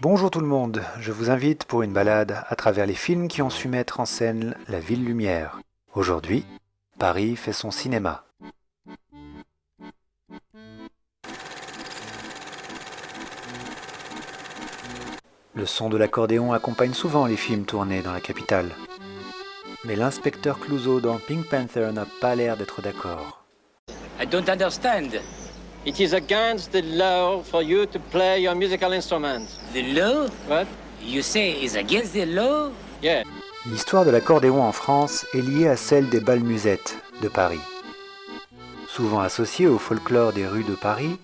Bonjour tout le monde, je vous invite pour une balade à travers les films qui ont su mettre en scène la ville lumière. Aujourd'hui, Paris fait son cinéma. Le son de l'accordéon accompagne souvent les films tournés dans la capitale. Mais l'inspecteur Clouseau dans Pink Panther n'a pas l'air d'être d'accord. I don't understand. It is against the law for you to play your musical instrument. The law? What? You say is against the law? Yeah. L'histoire de l'accordéon en France est liée à celle des bals musettes de Paris. Souvent associée au folklore des rues de Paris,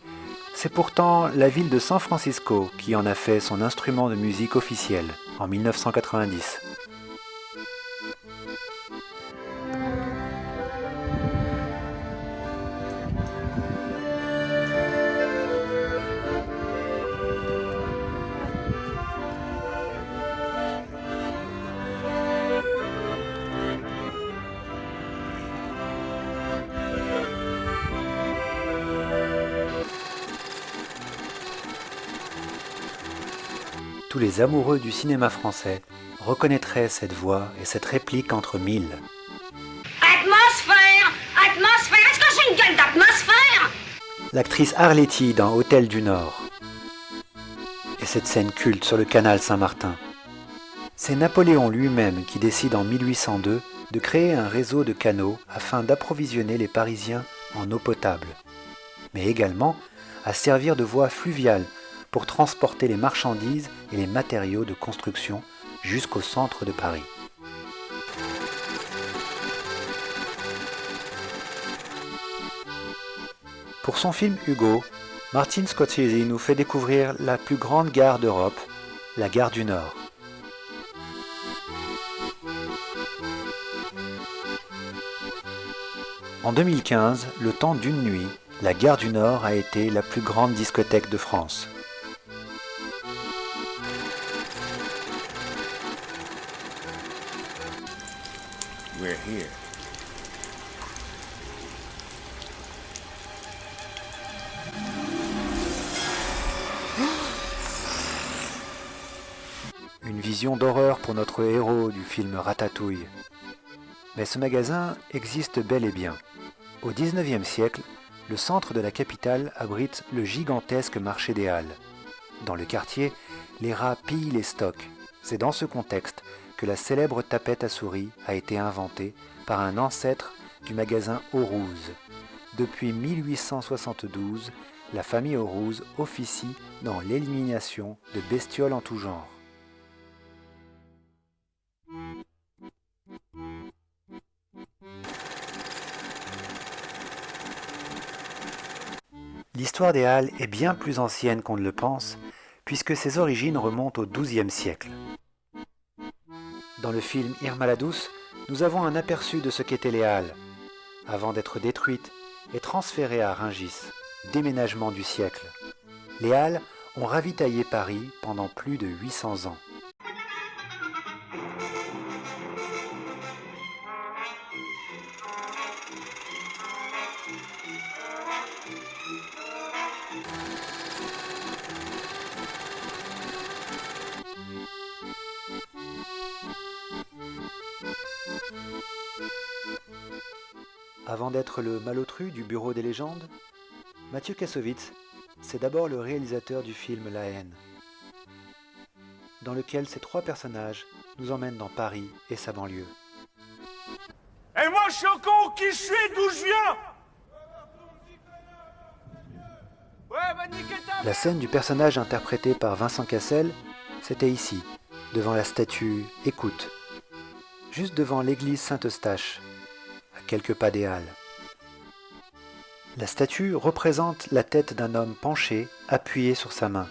c'est pourtant la ville de San Francisco qui en a fait son instrument de musique officiel en 1990. Tous les amoureux du cinéma français reconnaîtraient cette voix et cette réplique entre mille. Atmosphère! Atmosphère! Est-ce que j'ai une gueule d'atmosphère? L'actrice Arletty dans Hôtel du Nord. Et cette scène culte sur le canal Saint-Martin. C'est Napoléon lui-même qui décide en 1802 de créer un réseau de canaux afin d'approvisionner les Parisiens en eau potable, mais également à servir de voie fluviale pour transporter les marchandises et les matériaux de construction jusqu'au centre de Paris. Pour son film Hugo, Martin Scorsese nous fait découvrir la plus grande gare d'Europe, la gare du Nord. En 2015, le temps d'une nuit, la gare du Nord a été la plus grande discothèque de France. We're here. Une vision d'horreur pour notre héros du film Ratatouille. Mais ce magasin existe bel et bien. Au XIXe siècle, le centre de la capitale abrite le gigantesque marché des Halles. Dans le quartier, les rats pillent les stocks. C'est dans ce contexte que la célèbre tapette à souris a été inventée par un ancêtre du magasin Aurouse. Depuis 1872, la famille Aurouse officie dans l'élimination de bestioles en tout genre. L'histoire des Halles est bien plus ancienne qu'on ne le pense, puisque ses origines remontent au XIIe siècle. Dans le film Irma la Douce, nous avons un aperçu de ce qu'étaient les Halles, avant d'être détruites et transférées à Rungis, déménagement du siècle. Les Halles ont ravitaillé Paris pendant plus de 800 ans. Avant d'être le malotru du Bureau des légendes, Mathieu Kassovitz, c'est d'abord le réalisateur du film La haine, dans lequel ces trois personnages nous emmènent dans Paris et sa banlieue. Et moi, je suis un con, qui je suis, d'où je viens. Ouais, bah niquez ta La scène du personnage interprété par Vincent Cassel, c'était ici, devant la statue Écoute, juste devant l'église Saint-Eustache, à quelques pas des Halles. La statue représente la tête d'un homme penché, appuyé sur sa main,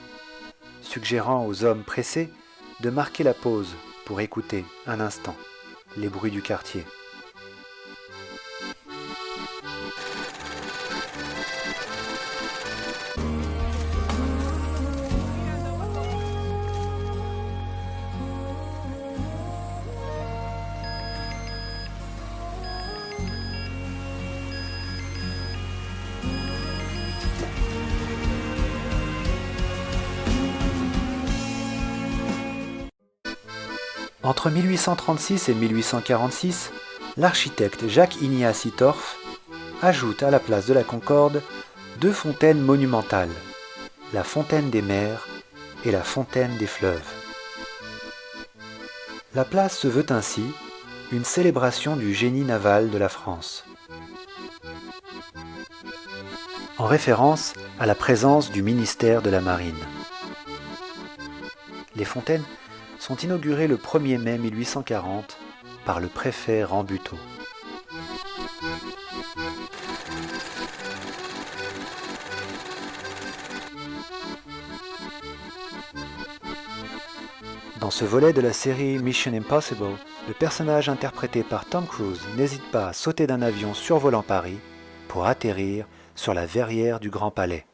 suggérant aux hommes pressés de marquer la pause pour écouter un instant les bruits du quartier. Entre 1836 et 1846, l'architecte Jacques-Ignace Ittorf ajoute à la place de la Concorde 2 fontaines monumentales, la fontaine des mers et la fontaine des fleuves. La place se veut ainsi une célébration du génie naval de la France, en référence à la présence du ministère de la Marine. Les fontaines sont inaugurées le 1er mai 1840 par le préfet Rambuteau. Dans ce volet de la série Mission Impossible, le personnage interprété par Tom Cruise n'hésite pas à sauter d'un avion survolant Paris pour atterrir sur la verrière du Grand Palais.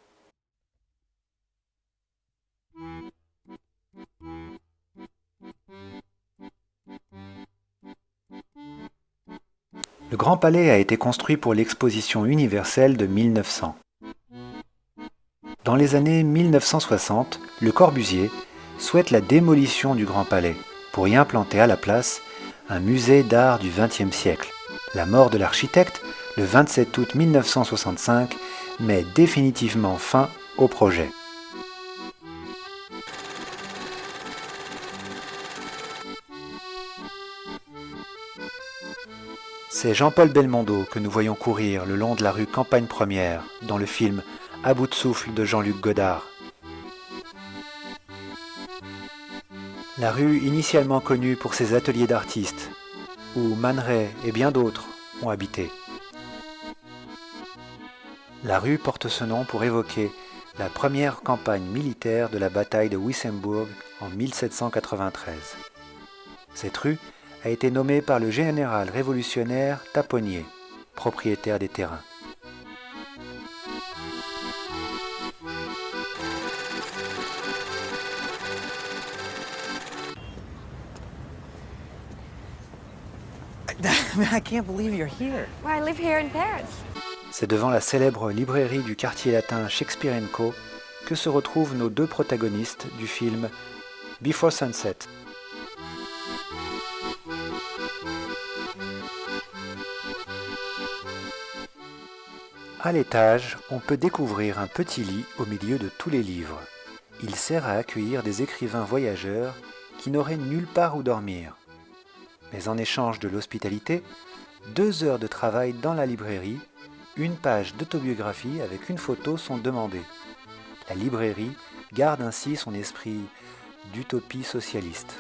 Le Grand Palais a été construit pour l'exposition universelle de 1900. Dans les années 1960, Le Corbusier souhaite la démolition du Grand Palais pour y implanter à la place un musée d'art du XXe siècle. La mort de l'architecte, le 27 août 1965, met définitivement fin au projet. C'est Jean-Paul Belmondo que nous voyons courir le long de la rue Campagne Première dans le film À bout de souffle de Jean-Luc Godard. La rue initialement connue pour ses ateliers d'artistes, où Man Ray et bien d'autres ont habité. La rue porte ce nom pour évoquer la première campagne militaire de la bataille de Wissembourg en 1793. Cette rue a été nommée par le général révolutionnaire Taponnier, propriétaire des terrains. I can't believe you're here. Well, I live here in Paris. C'est devant la célèbre librairie du quartier latin Shakespeare & Co. que se retrouvent nos 2 protagonistes du film Before Sunset. À l'étage, on peut découvrir un petit lit au milieu de tous les livres. Il sert à accueillir des écrivains voyageurs qui n'auraient nulle part où dormir. Mais en échange de l'hospitalité, 2 heures de travail dans la librairie, une page d'autobiographie avec une photo sont demandées. La librairie garde ainsi son esprit d'utopie socialiste.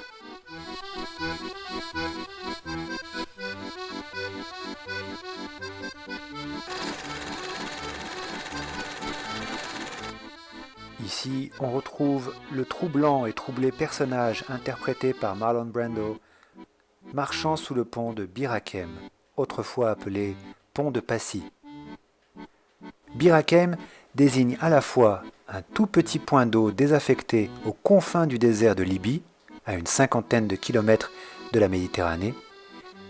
Ici, on retrouve le troublant et troublé personnage interprété par Marlon Brando, marchant sous le pont de Bir Hakeim, autrefois appelé pont de Passy. Bir Hakeim désigne à la fois un tout petit point d'eau désaffecté aux confins du désert de Libye, à une 50aine de kilomètres de la Méditerranée,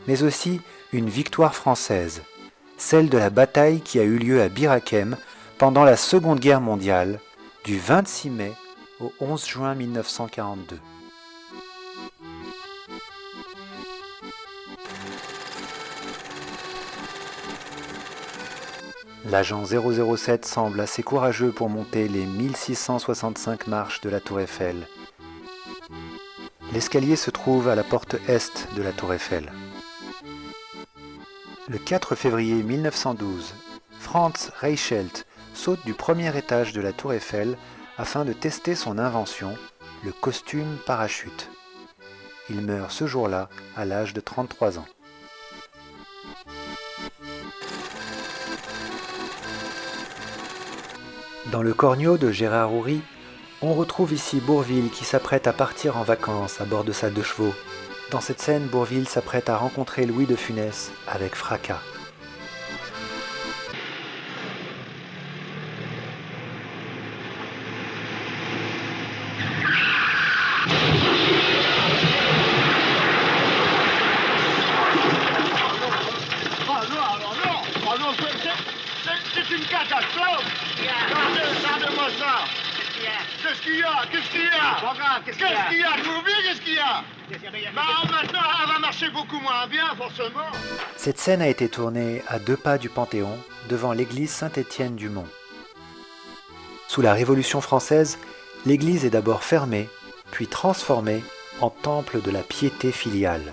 mais aussi une victoire française, celle de la bataille qui a eu lieu à Bir Hakeim pendant la Seconde Guerre mondiale, du 26 mai au 11 juin 1942. L'agent 007 semble assez courageux pour monter les 1665 marches de la Tour Eiffel. L'escalier se trouve à la porte est de la Tour Eiffel. Le 4 février 1912, Franz Reichelt saute du premier étage de la Tour Eiffel afin de tester son invention, le costume parachute. Il meurt ce jour-là à l'âge de 33 ans. Dans le Cornio de Gérard Houry, on retrouve ici Bourvil qui s'apprête à partir en vacances à bord de sa 2 chevaux. Dans cette scène, Bourvil s'apprête à rencontrer Louis de Funès avec fracas. C'est une catastrophe. Gardez-moi ça. Je qu'est-ce qu'il y a? Qu'est-ce qu'il y a? Pas grave, qu'est-ce qu'il y a? Bourville, qu'est-ce qu'il y a? Bah, maintenant, elle va marcher beaucoup moins bien, forcément. Cette scène a été tournée à 2 pas du Panthéon, devant l'église Saint-Étienne-du-Mont. Sous la Révolution française, l'église est d'abord fermée, puis transformée en temple de la piété filiale.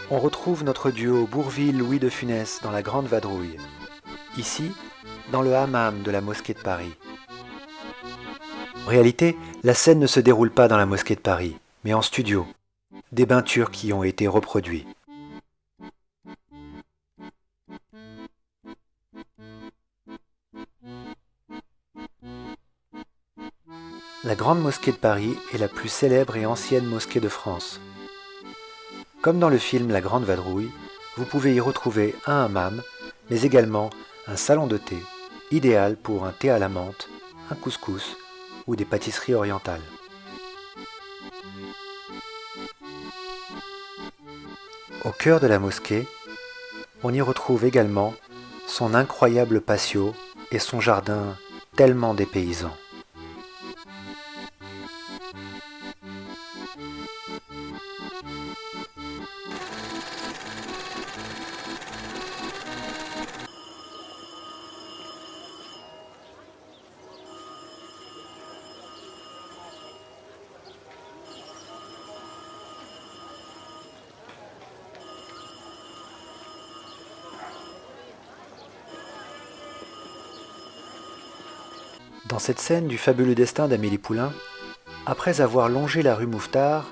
On retrouve notre duo Bourvil-Louis de Funès dans La Grande Vadrouille. Ici, dans le hammam de la mosquée de Paris. En réalité, la scène ne se déroule pas dans la mosquée de Paris, mais en studio. Des bains turcs qui ont été reproduits. La Grande Mosquée de Paris est la plus célèbre et ancienne mosquée de France. Comme dans le film La Grande Vadrouille, vous pouvez y retrouver un hammam, mais également un salon de thé, idéal pour un thé à la menthe, un couscous ou des pâtisseries orientales. Au cœur de la mosquée, on y retrouve également son incroyable patio et son jardin tellement dépaysant. Dans cette scène du fabuleux destin d'Amélie Poulain, après avoir longé la rue Mouffetard,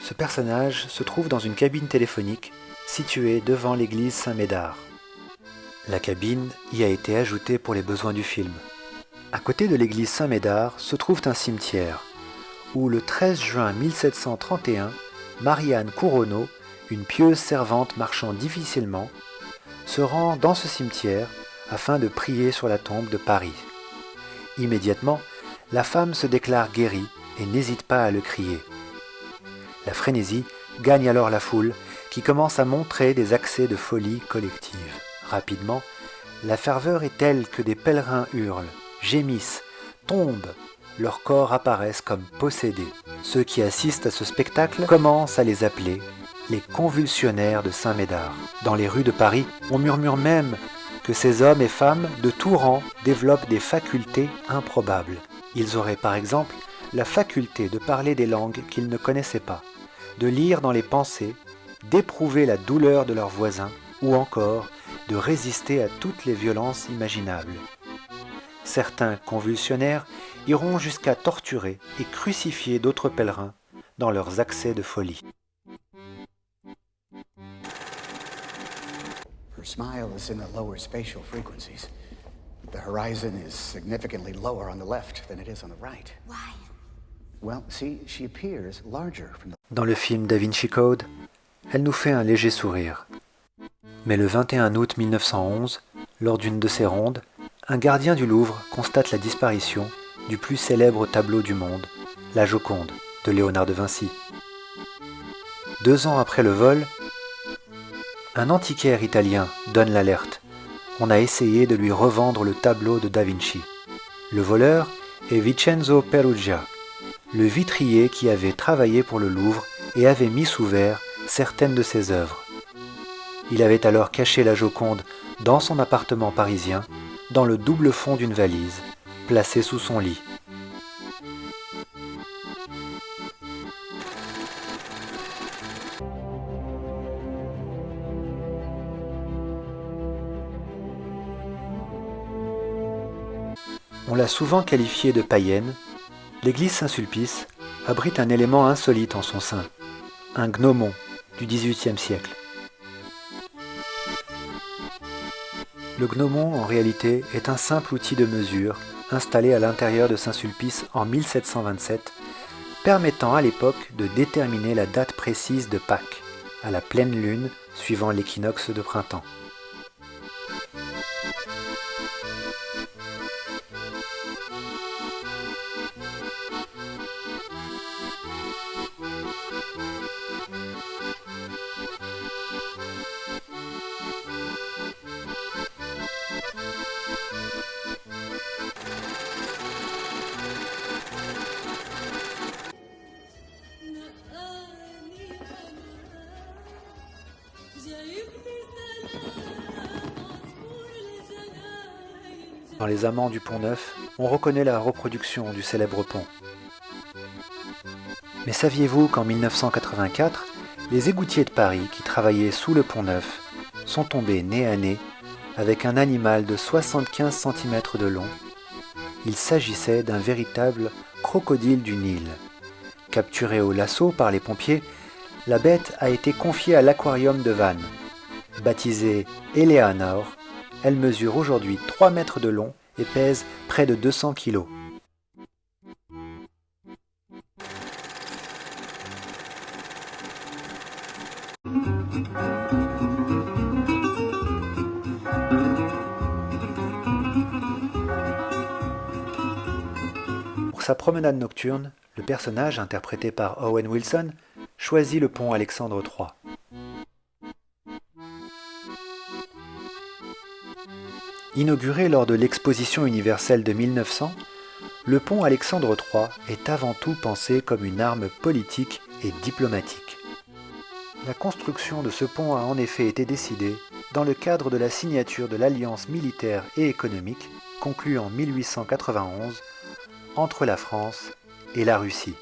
ce personnage se trouve dans une cabine téléphonique située devant l'église Saint-Médard. La cabine y a été ajoutée pour les besoins du film. À côté de l'église Saint-Médard se trouve un cimetière, où le 13 juin 1731, Marie-Anne Couronneau, une pieuse servante marchant difficilement, se rend dans ce cimetière afin de prier sur la tombe de Paris. Immédiatement, la femme se déclare guérie et n'hésite pas à le crier. La frénésie gagne alors la foule qui commence à montrer des accès de folie collective. Rapidement, la ferveur est telle que des pèlerins hurlent, gémissent, tombent, leurs corps apparaissent comme possédés. Ceux qui assistent à ce spectacle commencent à les appeler les convulsionnaires de Saint-Médard. Dans les rues de Paris, on murmure même que ces hommes et femmes de tout rang développent des facultés improbables. Ils auraient par exemple la faculté de parler des langues qu'ils ne connaissaient pas, de lire dans les pensées, d'éprouver la douleur de leurs voisins ou encore de résister à toutes les violences imaginables. Certains convulsionnaires iront jusqu'à torturer et crucifier d'autres pèlerins dans leurs accès de folie. Her smile is in the lower spatial frequencies. The horizon is significantly lower on the left than it is on the right. Why? Well, see, she appears larger from the... Dans le film Da Vinci Code, elle nous fait un léger sourire. Mais le 21 août 1911, lors d'une de ses rondes, un gardien du Louvre constate la disparition du plus célèbre tableau du monde, La Joconde, de Léonard de Vinci. 2 ans après le vol, un antiquaire italien donne l'alerte. On a essayé de lui revendre le tableau de Da Vinci. Le voleur est Vincenzo Perugia, le vitrier qui avait travaillé pour le Louvre et avait mis sous verre certaines de ses œuvres. Il avait alors caché la Joconde dans son appartement parisien, dans le double fond d'une valise, placée sous son lit. On l'a souvent qualifiée de païenne. L'église Saint-Sulpice abrite un élément insolite en son sein, un gnomon du XVIIIe siècle. Le gnomon, en réalité, est un simple outil de mesure installé à l'intérieur de Saint-Sulpice en 1727, permettant à l'époque de déterminer la date précise de Pâques, à la pleine lune suivant l'équinoxe de printemps. Dans Les Amants du Pont-Neuf, on reconnaît la reproduction du célèbre pont. Mais saviez-vous qu'en 1984, les égoutiers de Paris qui travaillaient sous le Pont-Neuf sont tombés nez à nez avec un animal de 75 cm de long? Il s'agissait d'un véritable crocodile du Nil. Capturée au lasso par les pompiers, la bête a été confiée à l'aquarium de Vannes. Baptisée Eleanor, elle mesure aujourd'hui 3 mètres de long et pèse près de 200 kg. Pour sa promenade nocturne, le personnage, interprété par Owen Wilson, choisit le pont Alexandre III. Inauguré lors de l'Exposition universelle de 1900, le pont Alexandre III est avant tout pensé comme une arme politique et diplomatique. La construction de ce pont a en effet été décidée dans le cadre de la signature de l'alliance militaire et économique conclue en 1891 entre la France et la Russie.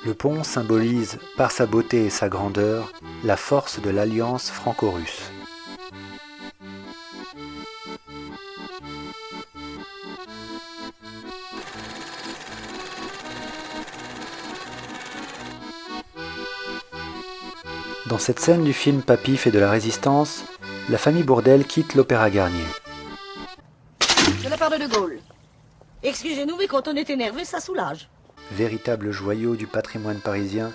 Le pont symbolise, par sa beauté et sa grandeur, la force de l'alliance franco-russe. Dans cette scène du film Papy fait de la résistance, la famille Bourdelle quitte l'Opéra Garnier. De la part de Gaulle. Excusez-nous, mais quand on est énervé, ça soulage. Véritable joyau du patrimoine parisien,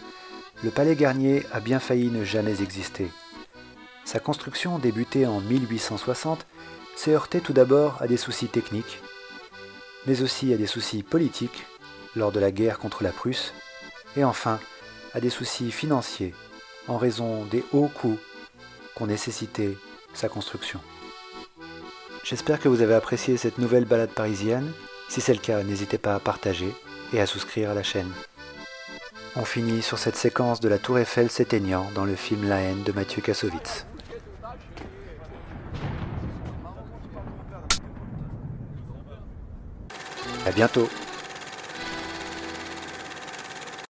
le Palais Garnier a bien failli ne jamais exister. Sa construction, débutée en 1860, s'est heurtée tout d'abord à des soucis techniques, mais aussi à des soucis politiques, lors de la guerre contre la Prusse, et enfin à des soucis financiers, en raison des hauts coûts qu'ont nécessité sa construction. J'espère que vous avez apprécié cette nouvelle balade parisienne. Si c'est le cas, n'hésitez pas à partager et à souscrire à la chaîne. On finit sur cette séquence de la Tour Eiffel s'éteignant dans le film La haine de Mathieu Kassovitz. À bientôt.